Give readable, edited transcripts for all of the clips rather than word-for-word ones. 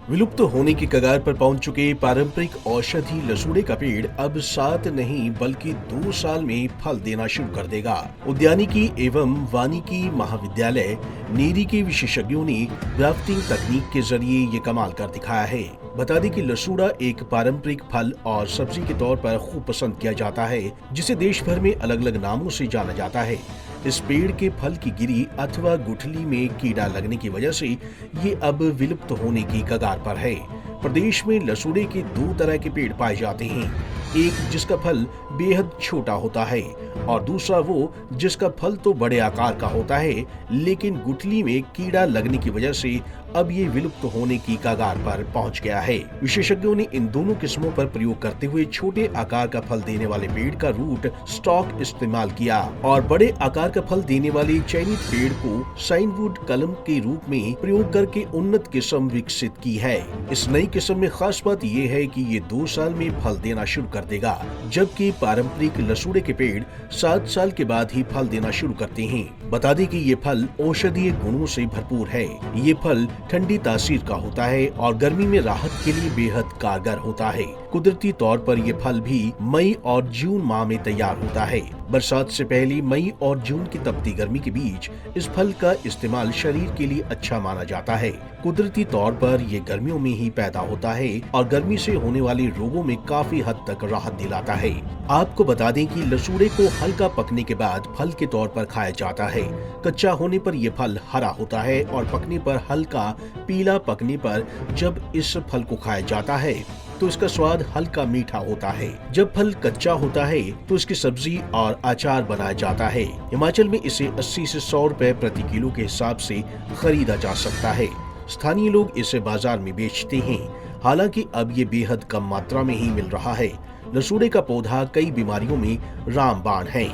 विलुप्त होने की कगार पर पहुंच चुके पारंपरिक औषधि लसूड़े का पेड़ अब 7 नहीं बल्कि 2 साल में फल देना शुरू कर देगा। उद्यानिकी एवं वानिकी महाविद्यालय नीरी के विशेषज्ञों ने ग्राफ्टिंग तकनीक के जरिए ये कमाल कर दिखाया है। बता दें कि लसूड़ा एक पारंपरिक फल और सब्जी के तौर पर खूब पसंद किया जाता है, जिसे देश भर में अलग अलग नामों से जाना जाता है। इस पेड़ के फल की गिरी अथवा गुठली में कीड़ा लगने की वजह से ये अब विलुप्त होने की कगार पर है। प्रदेश में लसूड़े के 2 तरह के पेड़ पाए जाते हैं, एक जिसका फल बेहद छोटा होता है और दूसरा वो जिसका फल तो बड़े आकार का होता है, लेकिन गुठली में कीड़ा लगने की वजह से अब ये विलुप्त होने की कगार पर पहुंच गया है। विशेषज्ञों ने इन दोनों किस्मों पर प्रयोग करते हुए छोटे आकार का फल देने वाले पेड़ का रूट स्टॉक इस्तेमाल किया और बड़े आकार का फल देने वाले चयनित पेड़ को साइनवुड कलम के रूप में प्रयोग करके उन्नत किस्म विकसित की है। इस नई किस्म में खास बात ये है कि ये 2 साल में फल देना शुरू कर देगा, जबकि पारंपरिक लसूड़े के पेड़ 7 साल के बाद ही फल देना शुरू करते हैं। बता दें कि ये फल औषधीय गुणों से भरपूर है। ये फल ठंडी तासीर का होता है और गर्मी में राहत के लिए बेहद कारगर होता है। कुदरती तौर पर ये फल भी मई और जून माह में तैयार होता है। बरसात से पहले मई और जून की तपती गर्मी के बीच इस फल का इस्तेमाल शरीर के लिए अच्छा माना जाता है। कुदरती तौर पर ये गर्मियों में ही पैदा होता है और गर्मी से होने वाले रोगों में काफी हद तक राहत दिलाता है। आपको बता दें कि लसूड़े को हल्का पकने के बाद फल के तौर पर खाया जाता है। कच्चा होने पर यह फल हरा होता है और पकने पर हल्का पीला पकने पर जब इस फल को खाया जाता है तो इसका स्वाद हल्का मीठा होता है। जब फल कच्चा होता है तो इसकी सब्जी और अचार बनाया जाता है। हिमाचल में इसे 80 से 100 रुपए प्रति किलो के हिसाब से खरीदा जा सकता है। स्थानीय लोग इसे बाजार में बेचते हैं। हालांकि अब ये बेहद कम मात्रा में ही मिल रहा है। लसूड़े का पौधा कई बीमारियों में रामबाण है।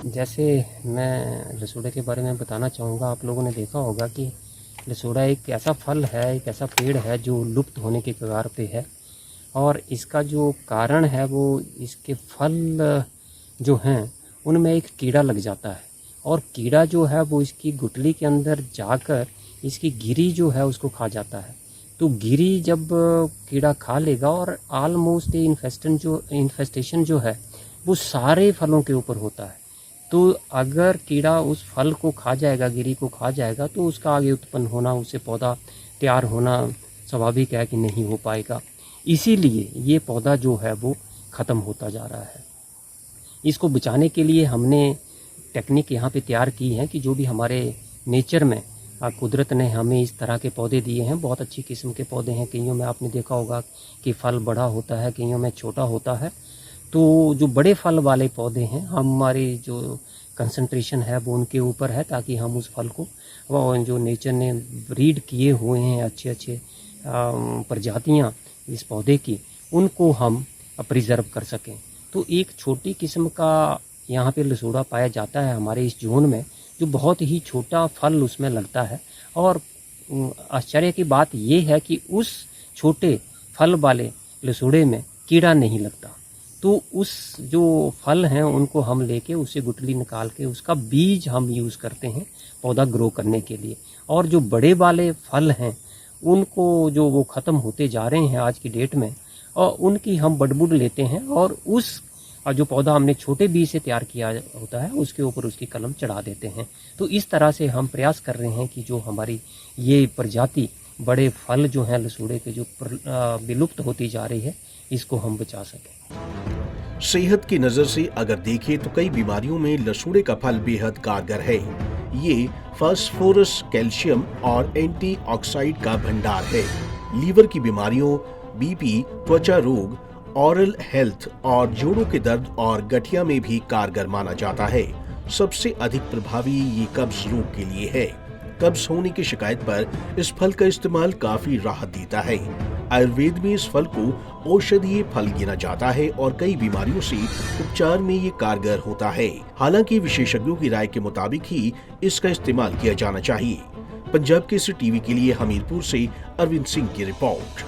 जैसे मैं लसूड़े के बारे में बताना चाहूँगा, आप लोगों ने देखा होगा कि लसूड़ा एक ऐसा फल है, एक ऐसा पेड़ है जो लुप्त होने के कगार पे है। और इसका जो कारण है वो इसके फल जो हैं उनमें एक कीड़ा लग जाता है और कीड़ा जो है वो इसकी गुठली के अंदर जाकर इसकी गिरी जो है उसको खा जाता है। तो गिरी जब कीड़ा खा लेगा और आलमोस्ट इन्फेस्टेशन जो है वो सारे फलों के ऊपर होता है। तो अगर कीड़ा उस फल को खा जाएगा, गिरी को खा जाएगा, तो उसका आगे उत्पन्न होना, उससे पौधा तैयार होना स्वाभाविक है कि नहीं हो पाएगा। इसीलिए ये पौधा जो है वो ख़त्म होता जा रहा है। इसको बचाने के लिए हमने टेक्निक यहाँ पे तैयार की है कि जो भी हमारे नेचर में कुदरत ने हमें इस तरह के पौधे दिए हैं, बहुत अच्छी किस्म के पौधे हैं। कईयों में आपने देखा होगा कि फल बड़ा होता है, कईयों में छोटा होता है। तो जो बड़े फल वाले पौधे हैं, हमारी जो कंसंट्रेशन है वो उनके ऊपर है, ताकि हम उस फल को वो जो नेचर ने ब्रीड किए हुए हैं अच्छे प्रजातियाँ इस पौधे की, उनको हम प्रिजर्व कर सकें। तो एक छोटी किस्म का यहाँ पे लसूड़ा पाया जाता है हमारे इस जोन में, जो बहुत ही छोटा फल उसमें लगता है। और आश्चर्य की बात ये है कि उस छोटे फल वाले लसूड़े में कीड़ा नहीं लगता। तो उस जो फल हैं उनको हम लेके उससे गुठली निकाल के उसका बीज हम यूज़ करते हैं पौधा ग्रो करने के लिए। और जो बड़े वाले फल हैं उनको जो वो ख़त्म होते जा रहे हैं आज की डेट में, और उनकी हम बडबुड लेते हैं और उस जो पौधा हमने छोटे बीज से तैयार किया होता है उसके ऊपर उसकी कलम चढ़ा देते हैं। तो इस तरह से हम प्रयास कर रहे हैं कि जो हमारी ये प्रजाति बड़े फल जो हैं लसूड़े के जो विलुप्त होती जा रही है, इसको हम बचा सकें। सेहत की नजर से अगर देखें तो कई बीमारियों में लसूड़े का फल बेहद कारगर है। ये फास्फोरस, कैल्शियम और एंटीऑक्सीडेंट का भंडार है। लीवर की बीमारियों, बीपी, त्वचा रोग, ऑरल हेल्थ और जोड़ों के दर्द और गठिया में भी कारगर माना जाता है। सबसे अधिक प्रभावी ये कब्ज रोग के लिए है। कब्ज होने की शिकायत पर इस फल का इस्तेमाल काफी राहत देता है। आयुर्वेद में इस फल को औषधीय फल गिना जाता है और कई बीमारियों से उपचार में ये कारगर होता है। हालांकि विशेषज्ञों की राय के मुताबिक ही इसका इस्तेमाल किया जाना चाहिए। पंजाब केसरी टीवी के लिए हमीरपुर से अरविंद सिंह की रिपोर्ट।